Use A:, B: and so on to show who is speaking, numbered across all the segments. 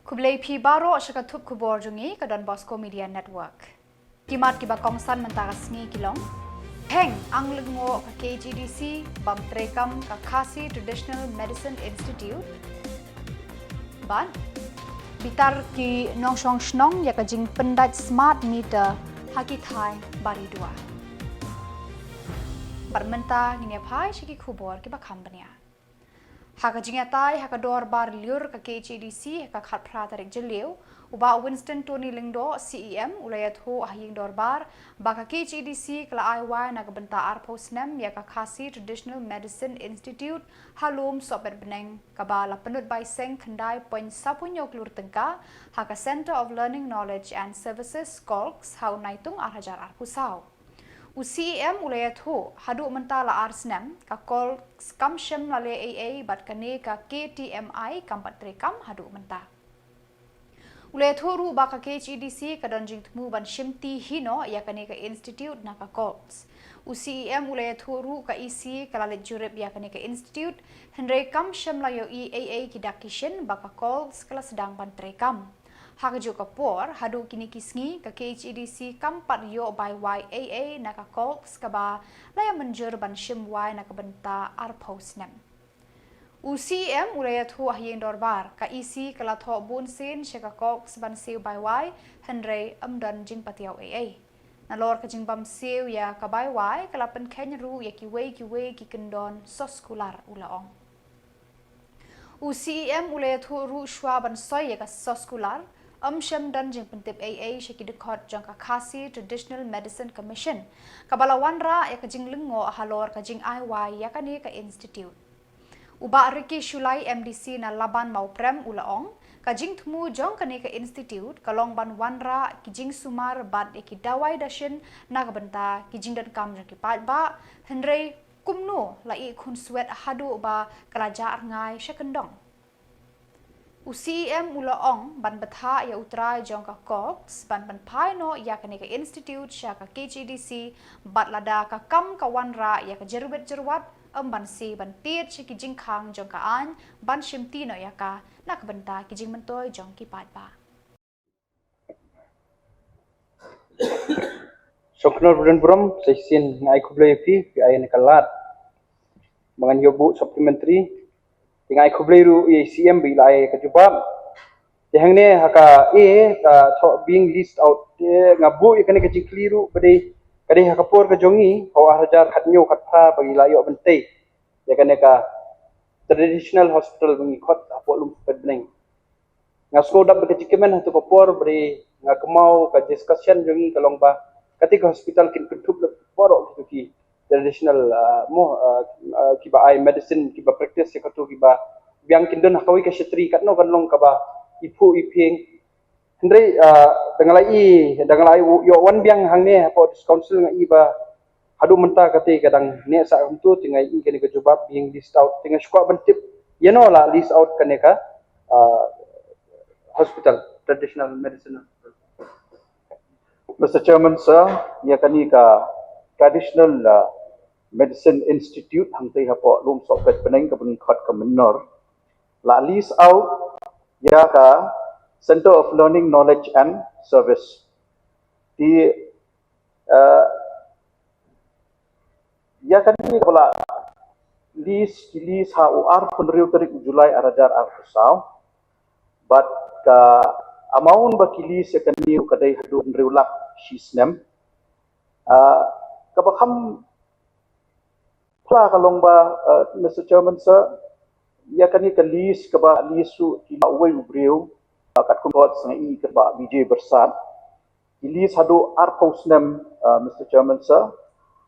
A: Kublai pi baro syakatup kubor jungi ke Don Bosco Media Network. Kimat kiba kongsan mentara sengi kilong. Heng ang lengo ke KGDC bam trekam ke Khasi Traditional Medicine Institute. Ban bitar ki nongsong snong ya ke jing pendat smart meter haki thai bari dua. Barmenta ngini pai syaki kubor kiba company. Haka jingatai haka dor bar liur ka KGDC haka khat prata rek jeliu uba Winston Tony Lingdo CEM ulayat ho ahing dor bar baka KGDC kala IY na benta arposnem ya ka Khasi Traditional Medicine Institute halum soper beneng kabala penut bai seng khandai point sapunyo klur tengka haka Center of Learning Knowledge and Services KOLKS hau naitung arhajar arpusau. UCEM ulayat ho hadu mentala arsnam ka kol skamshem lale AA bat kane ka KTMI kampat rekam hadu menta. Ulayat ho ru baka KGDC ka donjing temu ban shimti hino ya kane ka institute na ka KOLKS. UCEM ulayat ho ru ka isi kalalet jurip ya kane ka institute henry kam shem layo AA kidakishin baka KOLKS kala sedang ban rekam. Hakajo kapor hadu kini kisngi ke KGDC kampat yo by YAA na ka KOLKS kaba laya menjur ban shim Y na ka benta arposnem. UCM ulayat hu ahyeng dorbar ka isi kala tho bunsin syaka KOLKS ban siu by Y henry amdan jing patiaw AA. Nalor ka jing bam siu ya ka by Y kala pen kenru ya kiwe ki kendon soskular ulaong. UCM ulayat hu ru shwa ban soy ya ka soskular Shem dan jing pentip AA syaki dekot jang ka Khasi Traditional Medicine Commission. Kabalawan ra ya ka jing lengo halor ka jing IY ya ka ni ka institute. Uba Riki Shulai MDC na laban mau prem ulaong ka jing temu jong ka ni ka institute kalong ban wanra ki jing sumar bad ki dawai dashin na ka benta ki jing dan kam jang ki pat ba henry kumno lai khun swet hadu ba kalajar ngai syakendong. UCEM ulaong ban betha ya utrai jong ka KOLKS ban pai no ya ka institute sya ka KGDC bat lada ka kam ka wanra ya ka jerubet jerwat ban si ban tiet ki jing khang jong ka an ban shimti no ya ka nak benta ki jing mentoy jong ki pat ba.
B: Soknor Budan Brom sesin ngai kublai fi ay nakalat mangan yobu supplementary tingai kublai ru UCM bilai kejubab yang ne haka ka tho being list out ngabu ikane ke jikliru bade kade haka por ke jongi ho hajar khatnyo khatha bagi layo bente ya kane ka traditional hospital bungi khot apo lum pedneng ngasko dab ke jikemen hatu ko por bade ngakmau ka discussion jongi kalong ba ketika hospital kin kutup porok ki traditional kiba ai medicine kiba practice ya katu kiba biang kindon hakawi ka shetri katno kanlong kaba ipu iping hendrei dangalai yo wan biang hangne po council nga iba hadu menta kate kadang ne sa untu tingai i kene ka jubab being list out tingai skwa bantip yeno la list out kane ka hospital traditional medicine. Mr. Chairman sir ya kani ka traditional Medicine Institute hangtai hapo lum sobat peneng kabun khot ka menor la list out ya ka Center of Learning Knowledge and Service di ya kan ni kala list ha UR penriu tarik Julai arajar arusau but ka amount ba kilis ya kan ni kadai hadu penriu lak shisnem kabakam Kla kalong ba Mr. Chairman sir ya kani ka list ka ba lisu ki ba way ubriu kat kumbot sangai ka ba BJ bersat list hadu arposnem Mr. Chairman sir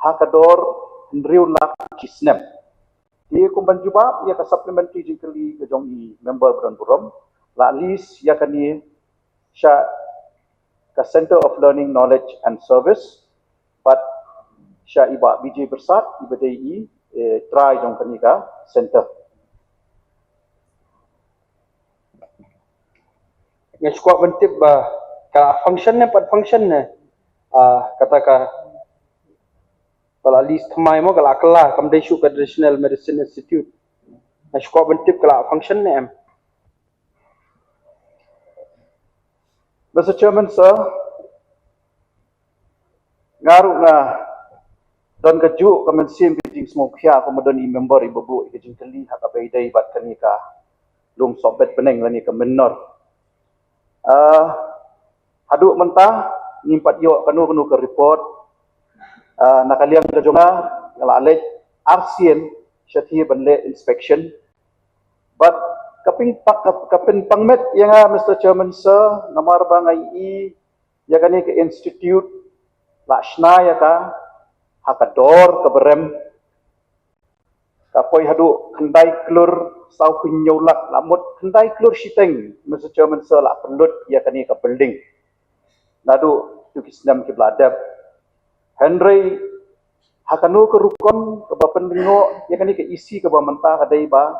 B: hakador ndriu lak kisnem di kumban juba ya ka supplementary jikali ka jong i member Budan Burom la list ya kani sya ka Center of Learning Knowledge and Service but sya iba BJ bersat iba DI try jong kanika center ngai squad bentip ba ka function ne pat function ne kata ka kala list mai mo kala kala kam dai shu traditional medicine institute ngai squad bentip kala function ne em
C: Mr. Chairman, sir, ngaru na don kaju kemensim kejing semua kia kemudian i member i bebu kejing keli hak apa idai bat kani ka lum sobet peneng lani ke menor. Haduk mentah ngimpat yo kanu ke report nakaliang ke jonga ngalalej arsien syati benle inspection but kapin pangmet yang Mr. Chairman sir namar bangai i ya kani ke institute Lashna ya ka hakador keberem kapoi hadu kendai kelur sau kunyolak lamut kendai kelur siteng Mr. Chairman sir la pelut ya kani ke building nadu tukisnam ke bladap Henry hakanu ke rukon ke bapen dengo ya kani ke isi ke mentah kadai ba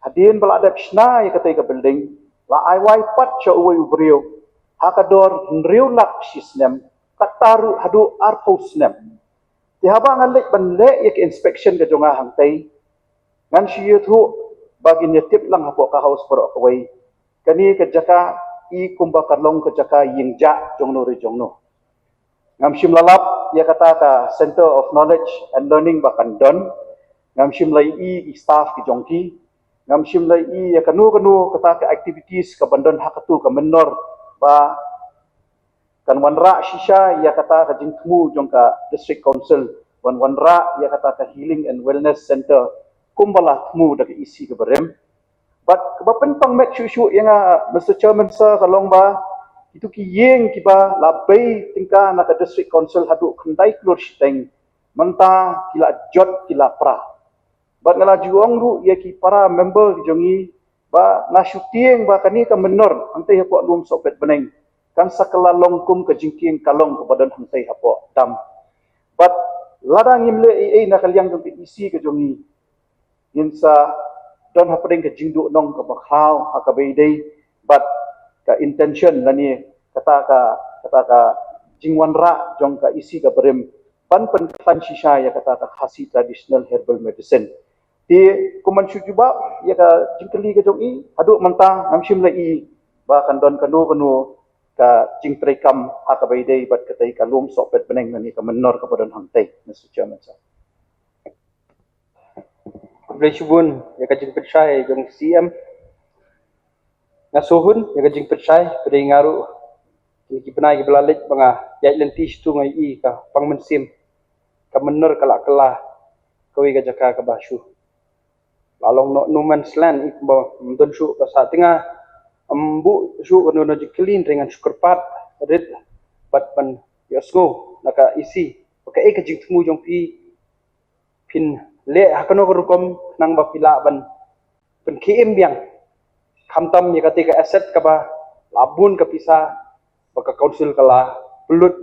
C: hadin beladap shna ya katai ke building la ai wai pat cho uai ubrio hakador henriu lak sisnem kataru hadu arposnem tihaba ngalek banle yak inspection ke jonga hangtai ngan shiyu thu bagi nyetip lang hapo ka house pro kawai kani ke jaka i kumba karlong ke jaka yingja jongno ri jongno ngam shim lalap ya kata ka center of knowledge and learning bakan don ngam shim lai i staff ki jongki ngam shim lai i ya kanu kata ka activities ka bandon hakatu ka menor ba kan wanra shisha ya kata ka jingtmu jongka district council wanra ya kata ka healing and wellness center kumbala tmu dak isi ke berem but kebapen pangmet shu yang Mr. Chairman sir kalong ba itu ki yeng kiba labai tingka nak district council hadu khandai klur siteng menta kila jot kila pra but ngala juong ru ya ki para member jongi ba na shooting ba kani ka menor ante hapo lum sopet beneng kan sakala longkum ke jingking kalong ke badan hantai hapo dam but ladang imle na kaliang dong isi ke jongi insa don hapring ke jingdu nong ke bakhau akabeidei but ka intention lani kata ka jingwanra jong ka isi ke berem pan pen shisha ya kata ka khasi traditional herbal medicine di kuman syujuba ya ka jingkeli ke jongi aduk mentang amshim lai ba kan don kanu ka jingtrekam akabeidei bat katai kalum sopet beneng nani ka menor ka badan hantai Mr. Chairman sir.
B: Boleh subun ya ka jing percaya jong CM ngasuhun ya ka jing percaya pada ngaru ki penai ki belalit banga ya lenti stu ngai i ka pangmensim ka menor kalak kelah kawi ka jaka ka basu lalong no man's land ik ba mendon su ka sa tengah ambu su kono no jiklin dengan syukurpat red bat pan yosgo naka isi pakai ka jing tmu jong pi pin le hakano rukom nang bapila ban pen KM biang kamtam ya katika asset ka ba labun ka pisa baka council kala pelut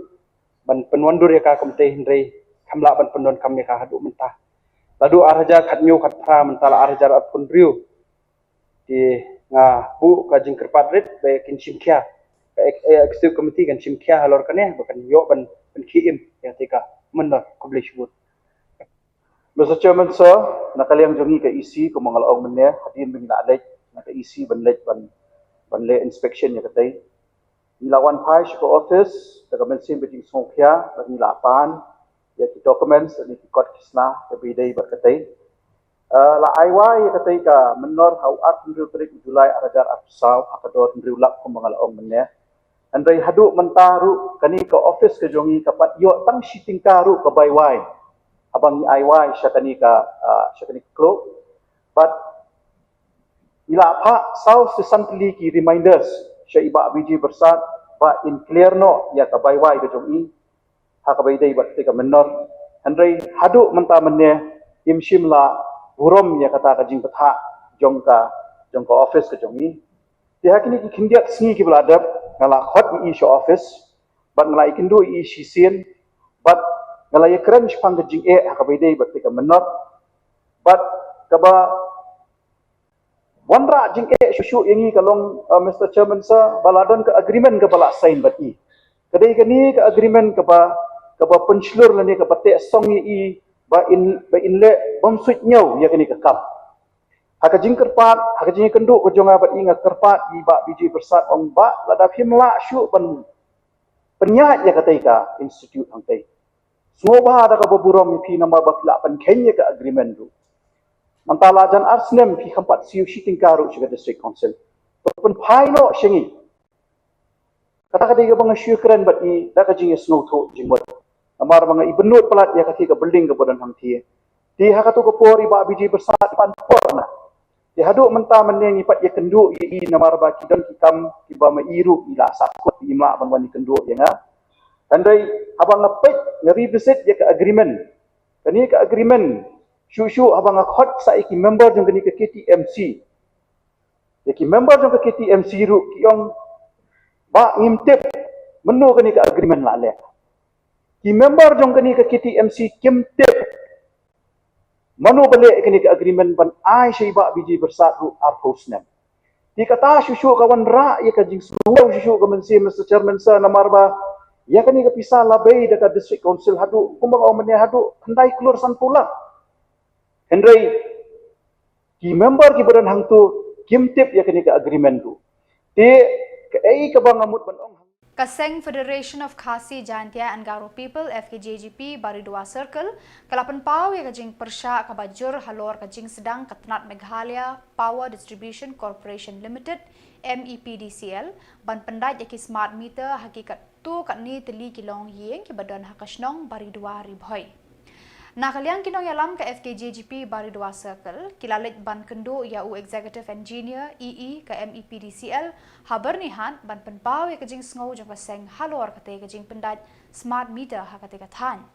B: ban penwandur ya ka komite hindrei kamla ban pendon kami ka hadu mentah ladu araja khatnyu khatra mentala araja at pundriu di nga bu ka jing kerpat red be kin simkia executive committee kan simkia halor kane bakan yo ban KM ya tika menor publish boot.
C: Mr. Chairman sir nakaliang jongi ka isi ko mga laong meneh hadin bing nalej naka isi banlej banle inspection ya katay nilawan pai ko office daga mensim biting songkya bagi lapan ya ki documents ni ki kot kisna ka bidai ba katay la aiwa ya katay ka menor hauat ndru trik Julai arajar absau akador ndru lap ko mga laong meneh andai hadu mentaru kani ka office ka jongi kapat yo tang shiting karu ka baywai abang ni aiwai syakani klo but ila pa sau sesantli ki reminders syaiba biji bersat ba in clear no ya ka baywai ke jongi ha ka baidai ba ka menor handrai hadu menta meneh imshim la burom ya kata ka jing patha jongka office ke jongi ti hakini ki khindiak sngi ki beladap ngala khot i show office but ngala ikindu i shisien but ngalaya keren spang ke jing hakabaidei bat ka menor but kaba wanra jing shushu yangi kalong Mr. Chairman sir baladon ke agreement ke bala sign bati kadai kani ke agreement kaba penslur lani ke pate song i ba in le bom suit nyau ya kani ke kam haka jing kerpat haka jing kenduk ko jonga bat inga kerpat i ba biji bersat ong ba lada phim la syu ban penyat ya katika institute hang tai semua ada ka baburam pi nama bakla pan kenya ka agreement tu mantala jan arsnem pi khampat siu shiting karu juga district council to pen phaino shengi kata kata ga bang syu keren bat i da ka jing snow tho jingmot amar bang i benut pelat ya katika building ka bodan hang tie di hakatu ko pori ba biji bersat pan porna di haduk menta meneng ipat ya kenduk i namar ba kidan kitam kiba ma iru ila sakut ima ban wani kenduk ya nga andai abang ngepet ngeri visit ya ke agreement kani ke agreement syu abang ngkhot saiki member jong kani ke KTMC ya ki member jong ke KTMC ru kiong ba ngimtip menu kani ke agreement la le ki member jong kani ke KTMC kimtip manu balik kini ke agreement ban ai syaiba biji bersatu arposnem di kata syusyu kawan ra ya kajing semua syusyu kemensi Mr. Chairman sir namar ba ya kani ke pisah labai dekat district council hadu kumbang omene hadu hendai keluar san pula hendai ki member ki badan hang tu kimtip ya kani ke agreement tu di ke ai ke bang amut ban ong
A: Kaseng Federation of Khasi Jantia and Garo People FKJGP Baridua Circle kalapan pau ya kajing persya kabajur halor kajing sedang Katnat Meghalaya Power Distribution Corporation Limited MEPDCL ban pendai ya ki smart meter hakikat tu kat ni teli kilong yeng ki badan hakasnong Baridua Ribhoi. Nakaliang kinong yalam ke FKJGP Baridua Circle, kilalit ban kendo ya u Executive Engineer EE ke MEPDCL, habar nihan ban penpau ya kajing sengau jang paseng halor kate kajing pendat smart meter hakate kathan.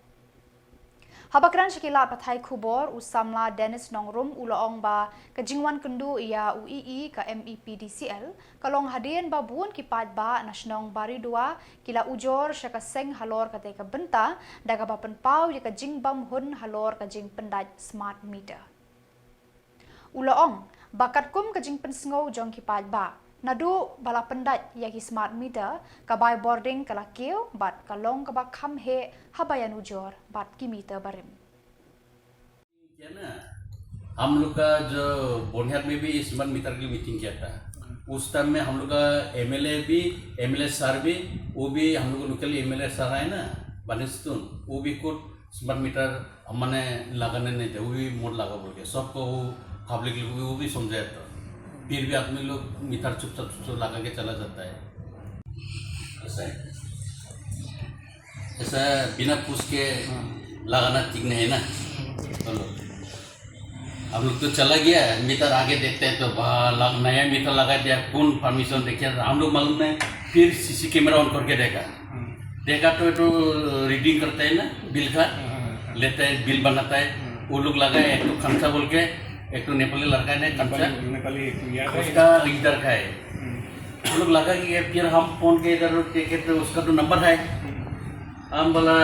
A: Habakran syakila pathai kubor usamla Dennis Nongrum uloong ba kajingwan kendo ya u EE ke MEPDCL, kalong hadian babun kipat ba nasyonong Baridua kila ujor syaka seng halor kate ka benta daga ba penpau ya kajing bam hun halor kajing pendat smart meter. Uloong bakat kum kajing pensengau jong kipat ba nadu bala pendat ya ki smart meter kabai boarding kalakiu bat kalong kabak khamhe habayan ujor bat की मीटर बारिम
D: क्या ना हम लोग का जो बोनिहाट में भी स्मार्ट मीटर की मीटिंग किया था उस टाइम में हम लोग का एमएलए सर भी वो भी हम लोग लोकल एमएलए सर है ना बनिस्तुन वो भी कुछ स्मार्ट मीटर हमने लगाने नहीं थे वो भी मोड लगा बोल के सबको वो पब्लिक वो भी समझाया था फिर भी आदमी लोग मीटर चुपचाप लगा के चला जाता है ऐसा बिना पूछ के लगाना ठीक नहीं है ना चलो हम लोग तो चला गया मीटर आगे देखते हैं तो नया मीटर लगा दिया कौन परमिशन देखिए हम लोग मालूम नहीं फिर सीसी कैमरा ऑन करके देखा तो रीडिंग करता है ना बिल का लेता है बिल बनाता है वो लोग लगा है एक तो खमसा बोल के एक तो नेपाली लड़का है खमसा उसका इधर का है वो लोग लगा कि फिर हम फोन के इधर देखे तो उसका तो नंबर है हम बोला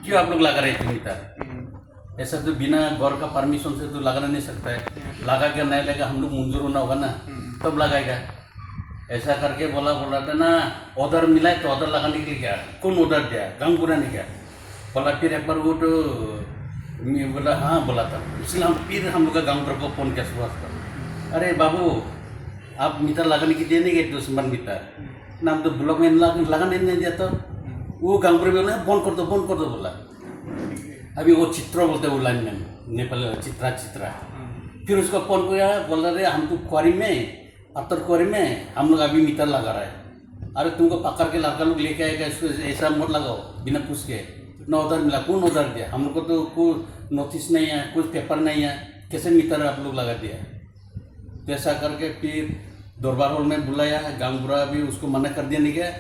D: क्यों आप लोग लगा रहे थे मीटर ऐसा तो बिना गौर का परमिशन से तो लगाना नहीं सकता है लगा के नहीं लगा हम लोग मंजूर होना होगा ना तब लगाएगा ऐसा करके बोला था ना ऑर्डर मिला है तो ऑर्डर लगाने के लिए क्या कौन ऑर्डर दिया गंगपुरा ने क्या बोला फिर एक बार वो तो बोला हाँ बोला था इसलिए हम फिर हम लोग का गंगपुरा को फोन किया सुबह अरे बाबू आप मीटर लगाने की दे नहीं गए तो स्मार्ट मीटर ना हम तो ब्लॉक में लगाने नहीं दिया तो वो गंगपुरा बोला बंद कर दो बोला अभी वो चित्र बोलते वो लाइन नेपाल चित्रा फिर उसको फोन किया बोल रहे हम तो क्वारी में आफ्टर क्वारी में हम लोग अभी मीटर लगा रहा है अरे तुमको पकड़ के लड़का लोग लेके आएगा इसको ऐसा मत लगाओ बिना पूछ के ना ऑर्डर मिला कौन ऑर्डर दिया हम लोग को तो कोई नोटिस नहीं है कुछ पेपर नहीं है कैसे मीटर आप लोग लगा दिया तो ऐसा करके फिर दरबार हॉल में बुलाया गंगपुरा भी उसको मना कर दिया नहीं क्या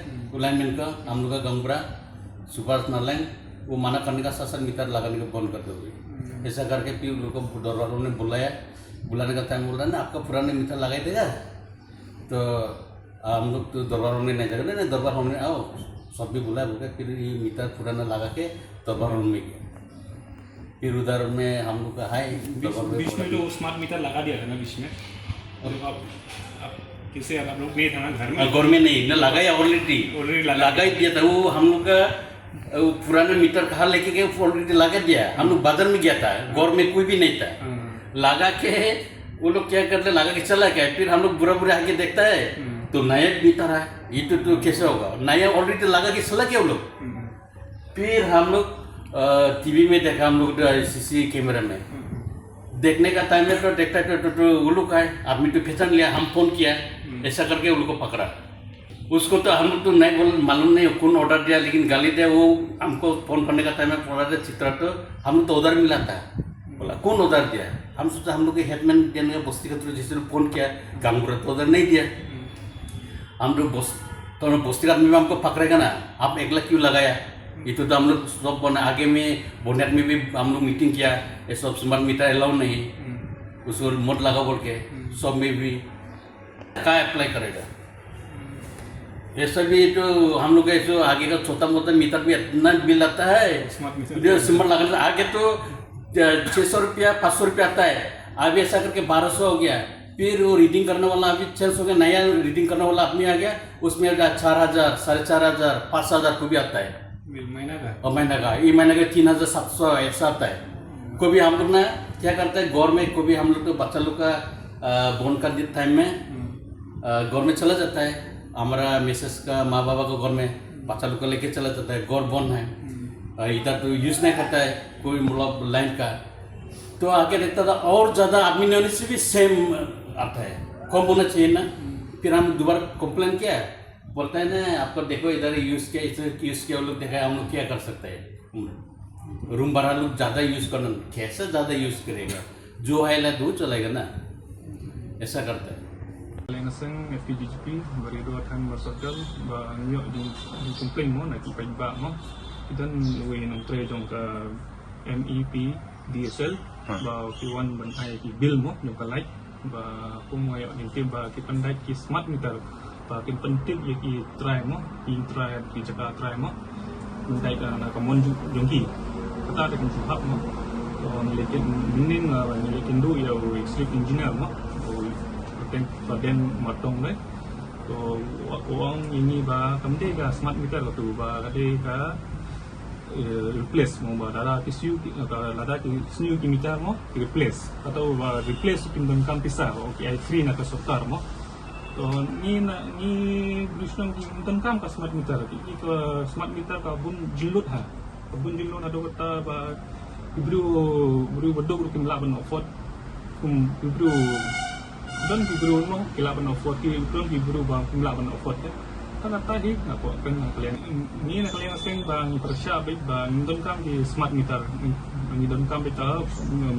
D: लाइनमैन का हम लोग का गंगपुरा सुभाष नारायण वो मना करने का साथ मीटर लगाने को बंद कर दोगे ऐसा करके फिर लोग को दरबार हॉल ने बुलाने का टाइम बोल रहा है ना आपका पुराने मीटर लगाई देगा तो हम लोग तो दरबार हॉल में नहीं जाएगा नहीं दरबार हॉल में आओ सब भी बुलाया बोल के फिर ये मीटर पुराना लगा के दरबार हॉल में गया फिर उधर में हम लोग का है
E: बीच में तो स्मार्ट मीटर लगा दिया था ना बीच में और अब किसे आप लोग नहीं था ना घर में
D: नहीं लगाया ऑलरेडी लगा ही दिया था वो हम लोग का पुराना मीटर कहाँ लेके गए ऑलरेडी लगा दिया हम लोग बाजार में गया था गौर में कोई भी नहीं था लगा के वो लोग क्या करते लगा के चला गया, फिर हम लोग बुरा बुरा आगे देखता है तो नया मीटर है, ये तो कैसे होगा, नया ऑलरेडी लगा के चला गया वो लोग। फिर हम लोग टीवी में देखा, हम लोग सीसी कैमरा में देखने का टाइम में तो देखता है तो वो लोग आए, आदमी तो पहचान लिया, हम फोन किया, ऐसा करके उन लोग को पकड़ा। उसको तो हम लोग तो नहीं बोल मालूम नहीं कौन ऑर्डर दिया, लेकिन गाली दिया, वो हमको फोन करने का टाइम में बोला था चित्रा तो हम लोग तो उधर मिला था, बोला कौन उधर दिया, हम सोचा हम लोग के हेडमैन देने का बस्ती का थ्रू जिसने फोन किया काम कर तो उधर नहीं दिया। हम लोग तो बस्ती का आदमी में हमको पकड़ेगा ना, आप अगला क्यों लगाया, ये तो हम लोग सब बना आगे में बोनेट में भी हम लोग मीटिंग किया, ये सब स्मार्ट मीटर अलाउ नहीं, उसको मोड लगा बोल के सब में भी क्या अप्लाई करेगा। ऐसा भी तो हम लोग ऐसे आगे का छोटा मोटा मीटर भी इतना बिल आता है, सिम्बल लगा आगे तो 600 रुपया 500 रुपया आता है, अभी ऐसा करके 1200 हो गया। फिर वो रीडिंग करने वाला अभी 600 का नया रीडिंग करने वाला आदमी आ गया, उसमें 4000 4500 5000 को भी आता है
E: महीना का,
D: और महीना का ये महीने का 3700 ऐसा आता है। कभी हम लोग ना क्या करते हैं गौर में, कभी हम लोग तो बच्चा लोग का बोन का टाइम में गौर में चला जाता है, हमारा मिसेस का माँ बाबा को घर में बच्चा लोग को लेके चला जाता है, गौर बॉन है, इधर तो यूज़ नहीं करता है कोई मतलब लाइन का, तो आके देखता था और ज़्यादा आदमी ने होने से भी सेम आता है, कम होना चाहिए ना। फिर हम दोबारा कंप्लेन किया, बोलता है ना आपको देखो इधर यूज़ किया, इधर यूज़ किया, वो लोग देखा हम लोग क्या कर सकते हैं, रूम भाड़ा लोग ज़्यादा यूज़ करना, कैसे ज़्यादा यूज़ करेगा, जो है ला दो चलेगा ना, ऐसा करता है।
E: Langsung FPGP beri dua tahun bersodal banyak di komplain mo nak ipai ba mo dan we nang tre jong ka MEP DSL ba ki wan ban ai ki bill mo jong ka light ba pung ayo ning tim ba ki pandai ki smart meter ba ki penting ye ki try mo ki try ki jaka try mo pandai ka na ka mon jong ki kata de kan hak mo on lekin nin ba lekin do ya electric engineer mo badan motong đấy, तो uang ini ba kamde ka smart meter ka tu ba kade ka replace mo ba dada kisu ka dada kisu ki meter mo replace atau ba replace pindon kam pisa okay free na ka software mo, तो ni bisnong ki pindon kam ka smart meter ki ka smart meter ka bun jilut ha bun jilut ado kata ba ibru bedok kim la ban ofot ibru dan guru no kila ban offer ki don guru bang kimla ban offer te kana tadi ngapo kan kalian ni na kalian sing bang persya baik bang don kam di smart meter ni don kam beta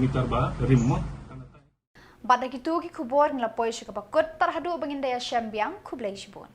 E: meter ba rim mo
A: Bada gitu ki kubor ngelapoi syaka bakut tarhadu bangin daya syambiang kublai shibun.